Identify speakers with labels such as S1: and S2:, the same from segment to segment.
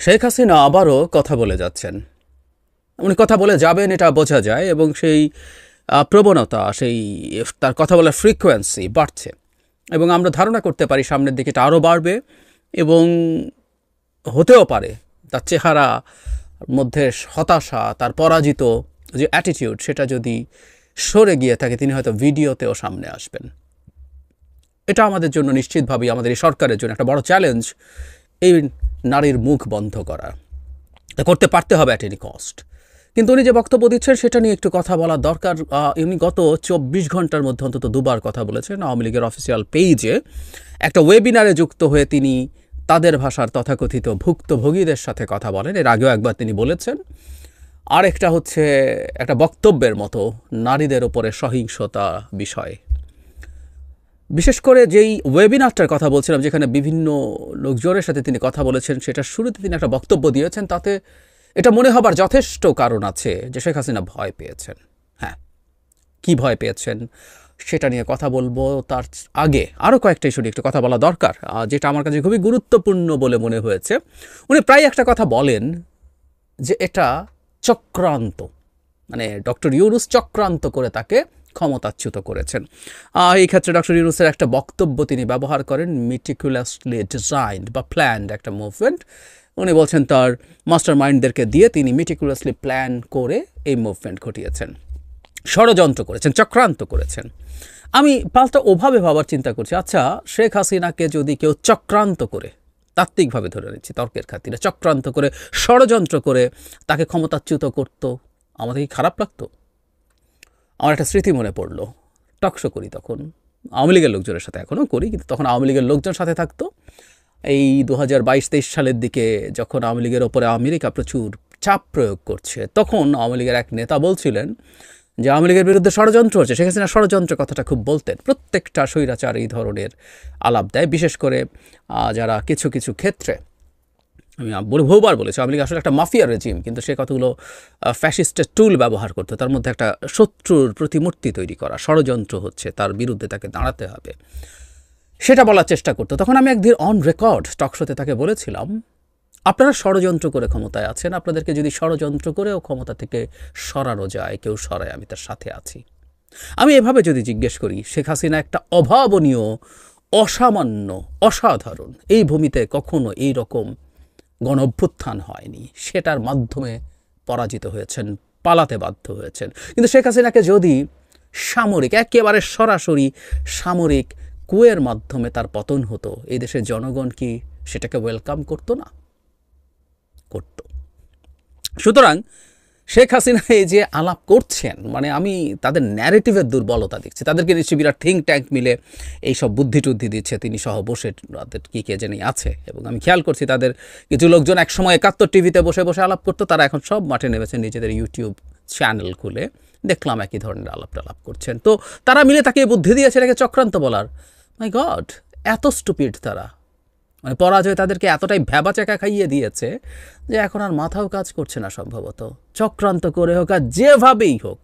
S1: শেখ হাসিনা আবারও কথা বলে যাচ্ছেন। উনি কথা বলে যাবেন এটা বোঝা যায়, এবং সেই প্রবণতা, সেই তার কথা বলার ফ্রিকোয়েন্সি বাড়ছে, এবং আমরা ধারণা করতে পারি সামনের দিকে এটা আরও বাড়বে, এবং হতেও পারে তার চেহারা মধ্যে হতাশা, তার পরাজিত যে অ্যাটিটিউড, সেটা যদি সরে গিয়ে থাকে, তিনি হয়তো ভিডিওতেও সামনে আসবেন। এটা আমাদের জন্য নিশ্চিতভাবেই, আমাদের এই সরকারের জন্য একটা বড় চ্যালেঞ্জ, এই নারীর মুখ বন্ধ করা। করতে পারতে হবে অ্যাট এনি কস্ট। কিন্তু উনি যে বক্তব্য দিচ্ছেন সেটা নিয়ে একটু কথা বলা দরকার। উনি গত 24 ঘন্টার মধ্যে অন্তত দুবার কথা বলেছেন। আওয়ামী লীগের অফিসিয়াল পেজে একটা ওয়েবিনারে যুক্ত হয়ে তিনি তাদের ভাষার তথাকথিত ভুক্তভোগীদের সাথে কথা বলেন। এর আগেও একবার তিনি বলেছেন। আরেকটা হচ্ছে একটা বক্তব্যের মতো নারীদের ওপরে সহিংসতা বিষয়। বিশেষ করে যেই ওয়েবিনারটার কথা বলছিলাম, যেখানে বিভিন্ন লোকজনের সাথে তিনি কথা বলেছেন, সেটার শুরুতে তিনি একটা বক্তব্য দিয়েছেন। তাতে এটা মনে হবার যথেষ্ট কারণ আছে যে শেখ হাসিনা ভয় পেয়েছেন। হ্যাঁ, কি ভয় পেয়েছেন সেটা নিয়ে কথা বলবো। তার আগে আরও কয়েকটা ইস্যু নিয়ে একটু কথা বলা দরকার, যেটা আমার কাছে খুবই গুরুত্বপূর্ণ বলে মনে হয়েছে। উনি প্রায় একটা কথা বলেন যে এটা চক্রান্ত, মানে ডক্টর ইউনূস চক্রান্ত করে তাকে ক্ষমতাচ্যুত করেছেন। এই ক্ষেত্রে ডক্টর ইউনূসের একটা বক্তব্য তিনি ব্যবহার করেন, মেটিকুলাসলি ডিজাইনড বা প্ল্যান্ড একটা মুভমেন্ট। উনি বলছেন তার মাস্টার মাইন্ডদেরকে দিয়ে তিনি মেটিকুলাসলি প্ল্যান করে এই মুভমেন্ট ঘটিয়েছেন, ষড়যন্ত্র করেছেন, চক্রান্ত করেছেন। আমি পাল্টা ওভাবে ভাবার চিন্তা করছি, আচ্ছা শেখ হাসিনাকে যদি কেউ চক্রান্ত করে, তাত্ত্বিকভাবে ধরে নিচ্ছি তর্কের খাতিরে, চক্রান্ত করে ষড়যন্ত্র করে তাকে ক্ষমতাচ্যুত করত, আমাদের কি খারাপ লাগতো? আমার একটা স্মৃতি মনে পড়লো। টকশো করি তখন আওয়ামী লীগের লোকজনের সাথে, এখনও করি, কিন্তু তখন আওয়ামী লীগের লোকজন সাথে থাকতো। এই 2022-23 সালের দিকে যখন আওয়ামী লীগের ওপরে আমেরিকা প্রচুর চাপ প্রয়োগ করছে, তখন আওয়ামী লীগের এক নেতা বলছিলেন যে আওয়ামী লীগের বিরুদ্ধে ষড়যন্ত্র হচ্ছে। শেখ হাসিনা ষড়যন্ত্র কথাটা খুব বলতেন। প্রত্যেকটা স্বৈরাচার এই ধরনের আলাপ দেয়, বিশেষ করে যারা কিছু কিছু ক্ষেত্রে, আমি বহুবার বলেছি আওয়ামী লীগ আসলে একটা মাফিয়া রেজিম, কিন্তু সে কতগুলো ফ্যাসিস্টের টুল ব্যবহার করতো। তার মধ্যে একটা শত্রুর প্রতিমূর্তি তৈরি করা, ষড়যন্ত্র হচ্ছে, তার বিরুদ্ধে তাকে দাঁড়াতে হবে, সেটা বলার চেষ্টা করতো। তখন আমি একদিন অন রেকর্ড টকশোতে তাকে বলেছিলাম, আপনারা ষড়যন্ত্র করে ক্ষমতায় আছেন, আপনাদেরকে যদি ষড়যন্ত্র করেও ক্ষমতা থেকে সরানো যায়, কেউ সরায়, আমি তার সাথে আছি। আমি এভাবে যদি জিজ্ঞেস করি, শেখ হাসিনা একটা অভাবনীয়, অসামান্য, অসাধারণ, এই ভূমিতে কখনো এই রকম গণ অভ্যুত্থান হয়নি, সেটার মাধ্যমে পরাজিত হয়েছেন, পালাতে বাধ্য হয়েছেন। কিন্তু শেখ হাসিনাকে যদি সামরিক, একেবারে সরাসরি সামরিক কুয়ের মাধ্যমে তার পতন হতো, এই দেশের জনগণ কি সেটাকে ওয়েলকাম করতো না? করত। সুতরাং শেখ হাসিনা এই যে আলাপ করছেন, মানে আমি তাদের ন্যারেটিভের দুর্বলতা দেখছি। তাদেরকে নিশ্চয়ই বিরাট থিঙ্ক ট্যাঙ্ক মিলে এইসব বুদ্ধি টুদ্ধি দিচ্ছে, তিনি সহ বসে তাদের কী কে জানি আছে। এবং আমি খেয়াল করছি তাদের কিছু লোকজন একসময় 71 টিভিতে বসে বসে আলাপ করতো, তারা এখন সব মাঠে নেমেছেন, নিজেদের ইউটিউব চ্যানেল খুলে দেখলাম একই ধরনের আলাপ টালাপ করছেন। তো তারা মিলে তাকে বুদ্ধি দিয়েছে এটাকে চক্রান্ত বলার। মাই গড, এত স্টুপিড তারা, মানে পরাজয় তাদেরকে এতটাই ভ্যাবাচাকা খাইয়ে দিয়েছে যে এখন আর মাথাও কাজ করছে না। সম্ভবত চক্রান্ত করে হোক আর যেভাবেই হোক,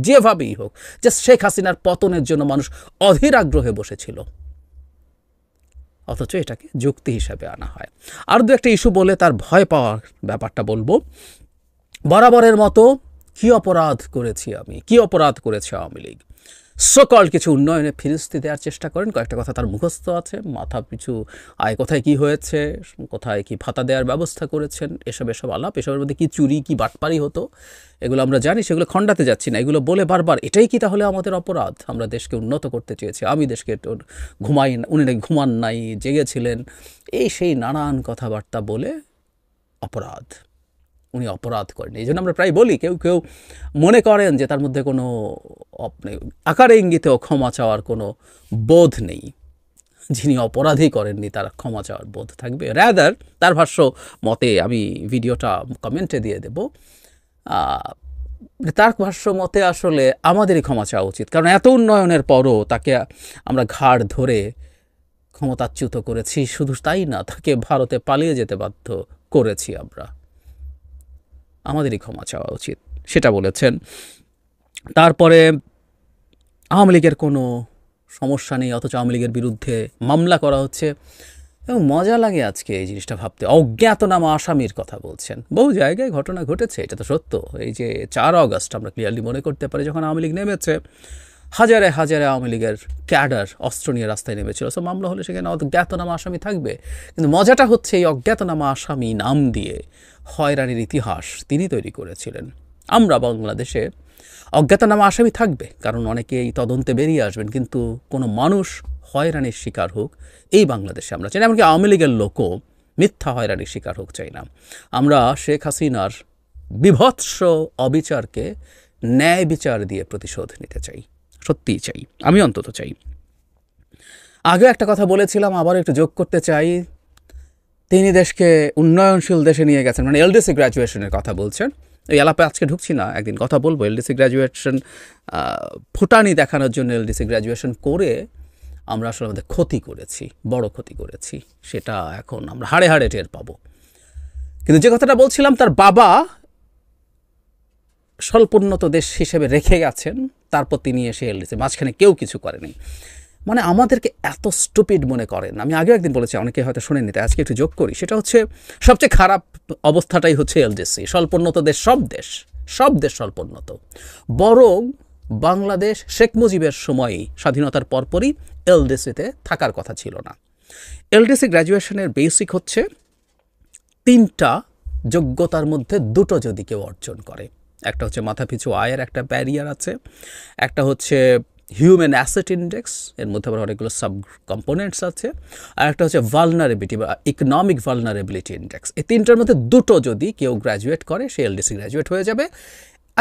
S1: যেভাবেই হোক, জাস্ট শেখ হাসিনার পতনের জন্য মানুষ অধীর আগ্রহে বসেছিল, অথচ এটাকে যুক্তি হিসাবে আনা হয়। আর দু একটা ইস্যু বলে তার ভয় পাওয়ার ব্যাপারটা বলবো। বরাবরের মতো কি অপরাধ করেছি আমি, কি অপরাধ করেছে আওয়ামী লীগ, সকল কিছু উন্নয়নে ফিরিস্তি দেওয়ার চেষ্টা করেন। কয়েকটা কথা তার মুখস্থ আছে, মাথা পিছু আয় কোথায় কি হয়েছে, কোথায় কি ভাতা দেওয়ার ব্যবস্থা করেছেন, এসব আলাপ, এসবের মধ্যে কি চুরি কি বাটপারি হতো, এগুলো আমরা জানি, সেগুলো খণ্ডাতে যাচ্ছি না। এগুলো বলে বারবার এটাই কি তাহলে আমাদের অপরাধ? আমরা দেশকে উন্নত করতে চেয়েছি, আমি দেশকে উনি নাকি ঘুমান নাই, জেগেছিলেন, এই সেই নানান কথাবার্তা বলে অপরাধ। উনি অপরাধ করেন, এই জন্য আমরা প্রায় বলি, কেউ কেউ মনে করেন যে তার মধ্যে কোনো আকারে ইঙ্গিতেও ক্ষমা চাওয়ার কোনো বোধ নেই। যিনি অপরাধী করেননি তার ক্ষমা চাওয়ার বোধ থাকবে। রাদার তার ভাষ্য মতে, আমি ভিডিওটা কমেন্টে দিয়ে দেব, তার ভাষ্য মতে আসলে আমাদেরই ক্ষমা চাওয়া উচিত, কারণ এত উন্নয়নের পরও তাকে আমরা ঘাড় ধরে ক্ষমতাচ্যুত করেছি। শুধু তাই না, তাকে ভারতে পালিয়ে যেতে বাধ্য করেছি আমরা, আমাদেরই ক্ষমা চাওয়া উচিত, সেটা বলেছেন। তারপরে আওয়ামী লীগের কোনো সমস্যা নেই, অথচ আওয়ামী লীগের বিরুদ্ধে মামলা করা হচ্ছে। এবং মজা লাগে আজকে এই জিনিসটা ভাবতে। অজ্ঞাতনামা আসামির কথা বলছেন, বহু জায়গায় ঘটনা ঘটেছে, এটা তো সত্য। এই যে 4 অগস্ট আমরা ক্লিয়ারলি মনে করতে পারি, যখন আওয়ামী লীগ নেমেছে, হাজারে হাজারে আওয়ামী লীগের ক্যাডার অস্ত্র নিয়ে রাস্তায় নেমেছিল। সো মামলা হলে সেখানে অজ্ঞাতনামা আসামি থাকবে, কিন্তু মজাটা হচ্ছে এই অজ্ঞাতনামা আসামি নাম দিয়ে হয়রানির ইতিহাস তিনি তৈরি করেছিলেন। আমরা বাংলাদেশে অজ্ঞাতনামা আসামি থাকবে, কারণ অনেকেই তদন্তে বেরিয়ে আসবেন, কিন্তু কোনো মানুষ হয়রানির শিকার হোক এই বাংলাদেশে আমরা চাই না। এমনকি আওয়ামী লীগের লোকও মিথ্যা হয়রানির শিকার হোক চাই না। আমরা শেখ হাসিনার বিভৎস অবিচারকে ন্যায় বিচার দিয়ে প্রতিশোধ নিতে চাই, সত্যিই চাই, আমি অন্তত চাই। আগেও একটা কথা বলেছিলাম, আবার একটু যোগ করতে চাই। তিনি দেশকে উন্নয়নশীল দেশে নিয়ে গেছেন, মানে এলডিসি গ্র্যাজুয়েশনের কথা বলছেন। এই আলাপে আজকে ঢুকছি না, একদিন কথা বলবো। এলডিসি গ্র্যাজুয়েশন ফুটানি দেখানোর জন্য এলডিসি গ্র্যাজুয়েশন করে আমরা আসলে আমাদের ক্ষতি করেছি, বড় ক্ষতি করেছি, সেটা এখন আমরা হাড়ে হাড়ে টের পাবো। কিন্তু যে কথাটা বলছিলাম, তার বাবা স্বল্পোন্নত দেশ হিসেবে রেখে গেছেন, তারপর তিনি এসে এলডিসি, মাঝখানে কেউ কিছু করেনি। মানে আমাদেরকে এত স্টুপিড মনে করেন। আমি আগেও একদিন বলেছি, অনেকে হয়তো শোনেন নিতে, আজকে একটু যোগ করি। সেটা হচ্ছে সবচেয়ে খারাপ অবস্থাটাই হচ্ছে এলডিসি। স্বল্পোন্নত দেশ, সব দেশ স্বল্পোন্নত। বরং বাংলাদেশ শেখ মুজিবের সময়ই, স্বাধীনতার পরপরই এলডিসিতে থাকার কথা ছিল না। এলডিসি গ্র্যাজুয়েশনের বেসিক হচ্ছে 3টা যোগ্যতার মধ্যে 2টো যদি কেউ অর্জন করে। একটা হচ্ছে মাথাপিছু আয়ের একটা ব্যারিয়ার আছে, একটা হচ্ছে হিউম্যান অ্যাসেট ইন্ডেক্স, এর মধ্যে আবার অনেকগুলো সাব কম্পোনেন্টস আছে, আর একটা হচ্ছে ভালনারেবিলিটি বা ইকোনমিক ভালনারেবিলিটি ইন্ডেক্স। এই 3টার মধ্যে 2টো যদি কেউ গ্র্যাজুয়েট করে, সে এলডিসি গ্র্যাজুয়েট হয়ে যাবে।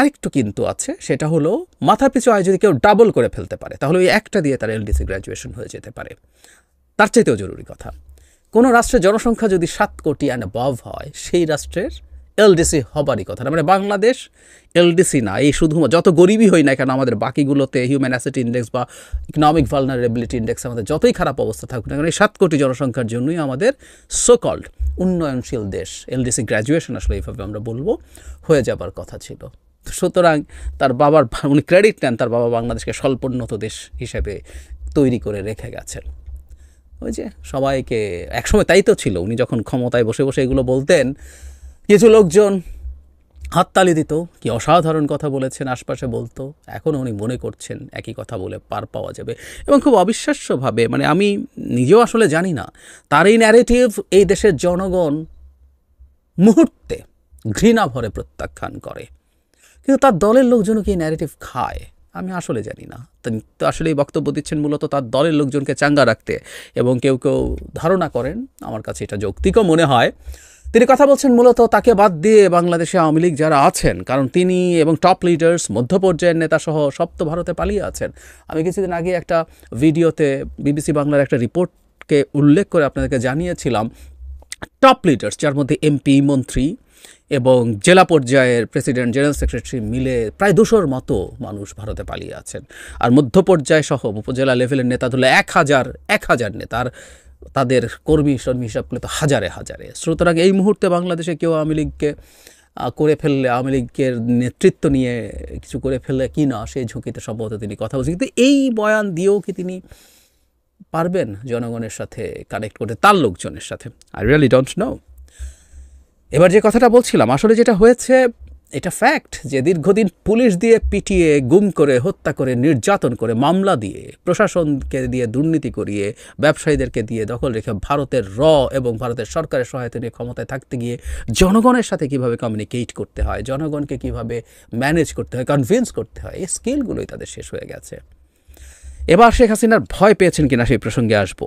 S1: আরেকটু কিন্তু আছে, সেটা হলো মাথাপিছু আয় যদি কেউ ডাবল করে ফেলতে পারে, তাহলে ওই একটা দিয়ে তার এলডিসি গ্র্যাজুয়েশন হয়ে যেতে পারে। তার চাইতেও জরুরি কথা, কোনো রাষ্ট্রের জনসংখ্যা যদি 7 কোটি অ্যান্ড অ্যাবভ হয়, সেই রাষ্ট্রের এলডিসি হবারই কথা না। মানে বাংলাদেশ এলডিসি না, এই শুধুমাত্র যত গরিবই হই না কেন, আমাদের বাকিগুলোতে হিউম্যান অ্যাসেট ইন্ডেক্স বা ইকোনমিক ভালনারেবিলিটি ইন্ডেক্স আমাদের যতই খারাপ অবস্থা থাকুক না কেন, এই 7 কোটি জনসংখ্যার জন্যই আমাদের সোকল্ড উন্নয়নশীল দেশ এলডিসি গ্র্যাজুয়েশন আসলে এইভাবে আমরা বলবো হয়ে যাবার কথা ছিল। সুতরাং তার বাবার, উনি ক্রেডিট নেন, তার বাবা বাংলাদেশকে স্বল্পোন্নত দেশ হিসেবে তৈরি করে রেখে গেছেন। ওই যে সবাইকে একসময় তাই তো ছিল, উনি যখন ক্ষমতায় বসে বসে এগুলো বলতেন, কিছু লোকজন হাততালি দিত, কি অসাধারণ কথা বলেছেন, আশপাশে বলতো। এখনও উনি মনে করছেন একই কথা বলে পার পাওয়া যাবে, এবং খুব অবিশ্বাস্যভাবে। মানে আমি নিজেও আসলে জানি না, তার এই ন্যারেটিভ এই দেশের জনগণ মুহূর্তে ঘৃণা ভরে প্রত্যাখ্যান করে, কিন্তু তার দলের লোকজনও কি এই ন্যারেটিভ খায় আমি আসলে জানি না। তিনি তো আসলে এই বক্তব্য দিচ্ছেন মূলত তার দলের লোকজনকে চাঙ্গা রাখতে, এবং কেউ কেউ ধারণা করেন, আমার কাছে এটা যৌক্তিকও মনে হয়, তিনি কথা বলছেন মূলত তাকে বাদ দিয়ে বাংলাদেশে আওয়ামী লীগ যারা আছেন, কারণ তিনি এবং টপ লিডার্স, মধ্য পর্যায়ের নেতাসহ সব তো ভারতে পালিয়ে আছেন। আমি কিছুদিন আগে একটা ভিডিওতে বিবিসি বাংলার একটা রিপোর্টকে উল্লেখ করে আপনাদেরকে জানিয়েছিলাম, টপ লিডার্স, যার মধ্যে এমপি, মন্ত্রী এবং জেলা পর্যায়ের প্রেসিডেন্ট, জেনারেল সেক্রেটারি মিলে প্রায় 200-র মতো মানুষ ভারতে পালিয়ে আছেন। আর মধ্য পর্যায় সহ উপজেলা লেভেলের নেতা ধরলে 1000 নেতা, আর তাদের কর্মী হিসাব করলে তো হাজারে হাজারে। সুতরাং এই মুহূর্তে বাংলাদেশে কেউ আওয়ামী লীগকে করে ফেললে, আওয়ামী লীগের নেতৃত্ব নিয়ে কিছু করে ফেললে কি না, সেই ঝুঁকিতে সম্ভবত তিনি কথা বলছেন। কিন্তু এই বয়ান দিয়েও কি তিনি পারবেন জনগণের সাথে কানেক্ট করতে, তার লোকজনের সাথে? I really don't know. এবার যে কথাটা বলছিলাম, আসলে যেটা হয়েছে এটা ফ্যাক্ট, যে দীর্ঘদিন পুলিশ দিয়ে পিটিয়ে, গুম করে, হত্যা করে, নির্যাতন করে, মামলা দিয়ে, প্রশাসনকে দিয়ে দুর্নীতি করিয়ে, ব্যবসায়ীদেরকে দিয়ে দখল রেখে ভারতের এবং ভারতের সরকারের সহায়তা নিয়ে ক্ষমতায় থাকতে গিয়ে জনগণের সাথে কিভাবে কমিউনিকেট করতে হয়, জনগণকে কিভাবে ম্যানেজ করতে হয়, কনভিন্স করতে হয়, এই স্কিলগুলোই তাদের শেষ হয়ে গেছে। এবার শেখ হাসিনার ভয় পেয়েছেন কিনা সেই প্রসঙ্গে আসবো।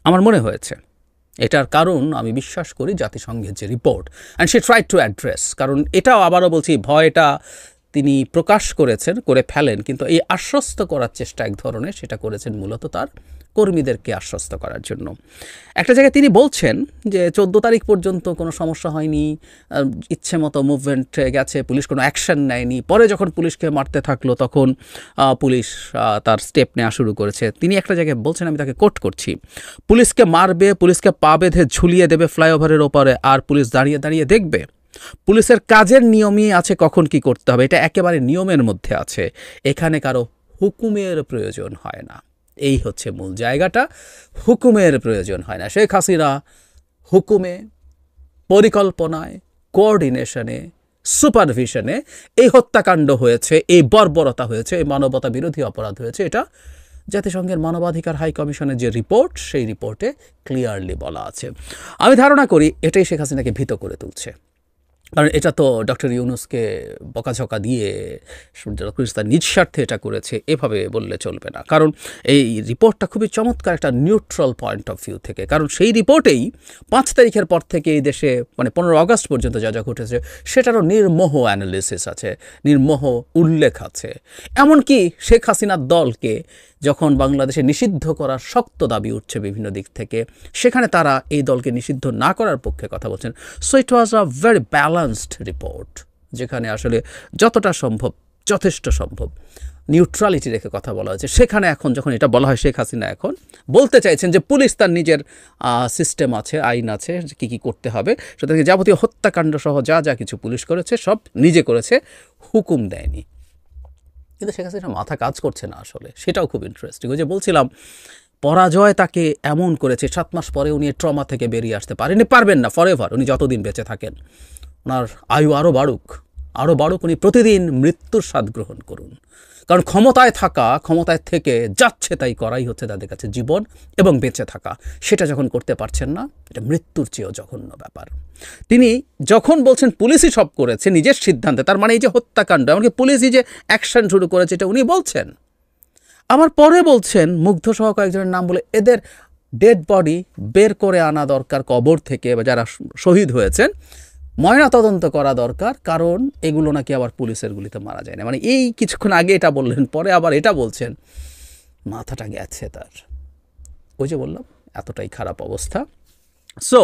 S1: আমার মনে হয়েছে এটার কারণ আমি বিশ্বাস করি জাতিসংঘের যে report, and she tried to address, কারণ এটাও আবারও বলছি, ভয়টা তিনি প্রকাশ করে ফেলেন, কিন্তু এই আশ্বস্ত করার চেষ্টা এক ধরনের, সেটা করেছেন মূলত তার কর্মীদেরকে আশ্বস্ত করার জন্য। একটা জায়গায় তিনি বলছেন যে 14 তারিখ পর্যন্ত কোনো সমস্যা হয়নি, ইচ্ছে মতো মুভমেন্ট গেছে, পুলিশ কোনো অ্যাকশন নেয়নি। পরে যখন পুলিশকে মারতে থাকলো তখন পুলিশ তার স্টেপ নেওয়া শুরু করেছে। তিনি একটা জায়গায় বলছেন, আমি তাকে কোট করছি, পুলিশকে মারবে, পুলিশকে পা বেঁধে ঝুলিয়ে দেবে ফ্লাইওভারের ওপরে, আর পুলিশ দাঁড়িয়ে দাঁড়িয়ে দেখবে। পুলিশের কাজের নিয়মই আছে কখন কি করতে হবে, এটা একেবারে নিয়মের মধ্যে আছে, এখানে কারো হুকুমের প্রয়োজন হয় না। এই হচ্ছে মূল জায়গাটা। হুকুমের প্রয়োজন হয় না। শেখ হাসিনা হুকুমে, পরিকল্পনায়, কোঅর্ডিনেশনে, সুপারভিশনে এই হত্যাকাণ্ড হয়েছে, এই বর্বরতা হয়েছে, এই মানবতা বিরোধী অপরাধ হয়েছে। এটা জাতিসংঘের মানবাধিকার হাই কমিশনের যে রিপোর্ট, সেই রিপোর্টে ক্লিয়ারলি বলা আছে। আমি ধারণা করি এটাই শেখ হাসিনাকে ভীত করে তুলছে। কারণ এটা তো ডক্টর ইউনূসকে বকাঝকা দিয়ে তার নিজ স্বার্থে এটা করেছে, এভাবে বললে চলবে না। কারণ এই রিপোর্টটা খুবই চমৎকার একটা নিউট্রাল পয়েন্ট অফ ভিউ থেকে। কারণ সেই রিপোর্টেই 5 তারিখের পর থেকে এই দেশে মানে 15 আগস্ট পর্যন্ত যা যা ঘটেছে সেটারও নির্মোহ অ্যানালিসিস আছে, নির্মোহ উল্লেখ আছে। এমনকি শেখ হাসিনার দলকে যখন বাংলাদেশে নিষিদ্ধ করার শক্ত দাবি উঠছে বিভিন্ন দিক থেকে, সেখানে তারা এই দলকে নিষিদ্ধ না করার পক্ষে কথা বলছেন। So it was a very balanced report, যেখানে আসলে যতটা সম্ভব, যথেষ্ট সম্ভব নিউট্রালিটি রেখে কথা বলা হয়েছে। সেখানে এখন যখন এটা বলা হয়, শেখ হাসিনা এখন বলতে চাইছেন যে পুলিশ তার নিজের সিস্টেম আছে, আইন আছে, কী কী করতে হবে। সুতরাং যাবতীয় হত্যাকাণ্ড সহ যা যা কিছু পুলিশ করেছে সব নিজে করেছে, হুকুম দেয়নি। কিন্তু শেখ হাসিনা মাথা কাজ করছে না আসলে, সেটাও খুব ইন্টারেস্টিং। ওই যে বলছিলাম, পরাজয় তাকে এমন করেছে, 7 মাস পরে উনি ট্রমা থেকে বেরিয়ে আসতে পারেনি, পারবেন না ফরএভার। উনি যতদিন বেঁচে থাকেন, ওনার আয়ু আরও বাড়ুক, উনি প্রতিদিন মৃত্যুর স্বাদ গ্রহণ করুন। কারণ ক্ষমতায় থেকে যাচ্ছে তাই করাই হচ্ছে তাদের কাছে জীবন এবং বেঁচে থাকা। সেটা যখন করতে পারছেন না, এটা মৃত্যুর চেয়েও জঘন্য ব্যাপার। তিনি যখন বলছেন পুলিশই সব করেছে নিজের সিদ্ধান্তে, তার মানে এই যে হত্যাকাণ্ড, এমনকি পুলিশই যে অ্যাকশন শুরু করেছে, এটা উনি বলছেন। আবার পরে বলছেন, মুগ্ধ সহ কয়েকজনের নাম বলে, এদের ডেড বডি বের করে আনা দরকার কবর থেকে, বা যারা শহীদ হয়েছেন ময়না তদন্ত করা দরকার, কারণ এগুলো নাকি আবার পুলিশের গুলিতে মারা যায় না। মানে এই কিছুক্ষণ আগে এটা বললেন, পরে আবার এটা বলছেন। মাথাটা গেছে তার। ওই যে বললাম, এতটাই খারাপ অবস্থা। সো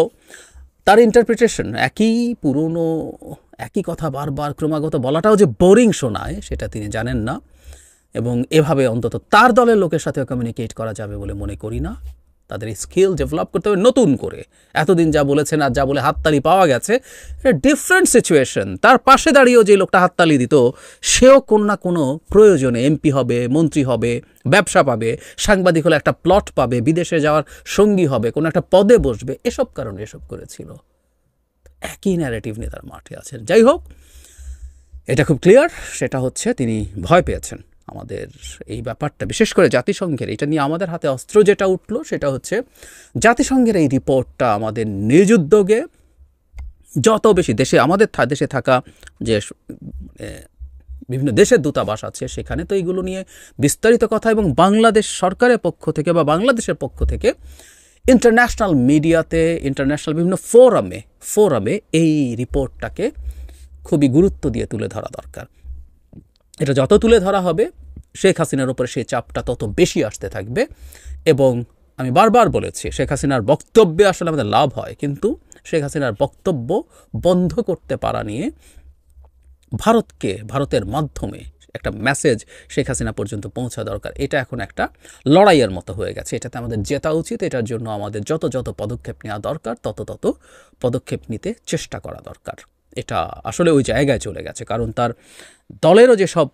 S1: তার ইন্টারপ্রিটেশন একই পুরনো, একই কথা বারবার ক্রমাগত বলাটাও যে বোরিং শোনায় সেটা তিনি জানেন না। এবং এভাবে অন্তত তার দলের লোকের সাথে কমিউনিকেট করা যাবে বলে মনে করি না। তাদের স্কিল ডেভেলপ করতে হবে নতুন করে। এতদিন যা বলেছেন আর যা বলে হাততালি পাওয়া গেছে, এটা ডিফারেন্ট সিচুয়েশন। তার পাশে দাঁড়িয়েও যে লোকটা হাততালি দিত, সেও কোনো না কোনো প্রয়োজনে এমপি হবে, মন্ত্রী হবে, ব্যবসা পাবে, সাংবাদিক হলে একটা প্লট পাবে, বিদেশে যাওয়ার সঙ্গী হবে, কোনো একটা পদে বসবে, এসব কারণে এসব করেছিল। একই ন্যারেটিভ নিয়ে তার মাঠে আছেন। যাই হোক, এটা খুব ক্লিয়ার, সেটা হচ্ছে তিনি ভয় পেয়েছেন। আমাদের এই ব্যাপারটা, বিশেষ করে জাতিসংঘের, এটা নিয়ে আমাদের হাতে অস্ত্র যেটা উঠলো সেটা হচ্ছে জাতিসংঘের এই রিপোর্টটা আমাদের নিজ উদ্যোগে যত বেশি দেশে, আমাদের দেশে থাকা যে বিভিন্ন দেশের দূতাবাস আছে, সেখানে তো এইগুলো নিয়ে বিস্তারিত কথা, এবং বাংলাদেশ সরকারের পক্ষ থেকে বা বাংলাদেশের পক্ষ থেকে ইন্টারন্যাশনাল মিডিয়াতে, ইন্টারন্যাশনাল বিভিন্ন ফোরামে এই রিপোর্টটাকে খুবই গুরুত্ব দিয়ে তুলে ধরা দরকার। এটা যত তুলে ধরা হবে, শেখ হাসিনার উপরে সেই চাপটা তত বেশি আসতে থাকবে। এবং আমি বারবার বলেছি, শেখ হাসিনার বক্তব্যে আসলে আমাদের লাভ হয়, কিন্তু শেখ হাসিনার বক্তব্য বন্ধ করতে পারা নিয়ে ভারতের মাধ্যমে একটা মেসেজ শেখ হাসিনা পর্যন্ত পৌঁছা দরকার। এটা এখন একটা লড়াইয়ের মতো হয়ে গেছে। এটাতে আমাদের জেতা উচিত। এটার জন্য আমাদের যত পদক্ষেপ নেওয়া দরকার, তত পদক্ষেপ নিতে চেষ্টা করা দরকার। এটা আসলে ওই জায়গায় চলে গেছে। কারণ তার দলেরও যেসব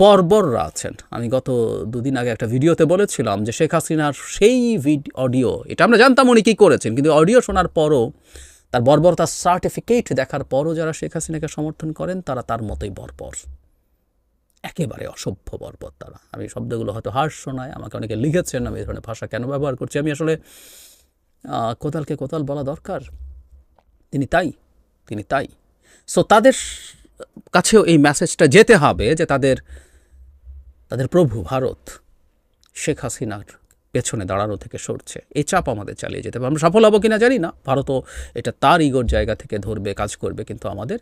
S1: বর্বররা আছেন, আমি গত 2 দিন আগে একটা ভিডিওতে বলেছিলাম যে শেখ হাসিনার সেই অডিও, এটা আমরা জানতাম উনি কী করেছেন, কিন্তু অডিও শোনার পরও, তার বর্বরতার সার্টিফিকেট দেখার পরও যারা শেখ হাসিনাকে সমর্থন করেন, তারা তার মতোই বর্বর, একেবারে অসভ্য বর্বর তারা। আমি শব্দগুলো হয়তো হার্শ শোনায়, আমাকে অনেকে লিখেছেন আমি এই ধরনের ভাষা কেন ব্যবহার করছি। আমি আসলে কোদালকে কোদাল বলা দরকার। তিনি তাই। সো তাদের কাছেও এই মেসেজটা যেতে হবে যে তাদের প্রভু ভারত শেখ হাসিনার পেছনে দাঁড়ানো থেকে সরছে। এই চাপ আমাদের চালিয়ে যেতে হবে। আমরা সফল হবো কিনা জানি না, ভারতও এটা তার ইগোর জায়গা থেকে ধরবে, কাজ করবে, কিন্তু আমাদের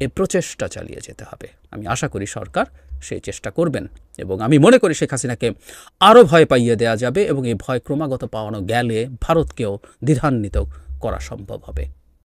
S1: এই প্রচেষ্টা চালিয়ে যেতে হবে। আমি আশা করি সরকার সেই চেষ্টা করবেন, এবং আমি মনে করি শেখ হাসিনাকে আরও ভয় পাইয়ে দেওয়া যাবে, এবং এই ভয় ক্রমাগত পাওয়ানো গেলে ভারতকেও দ্বিধান্বিত করা সম্ভব হবে।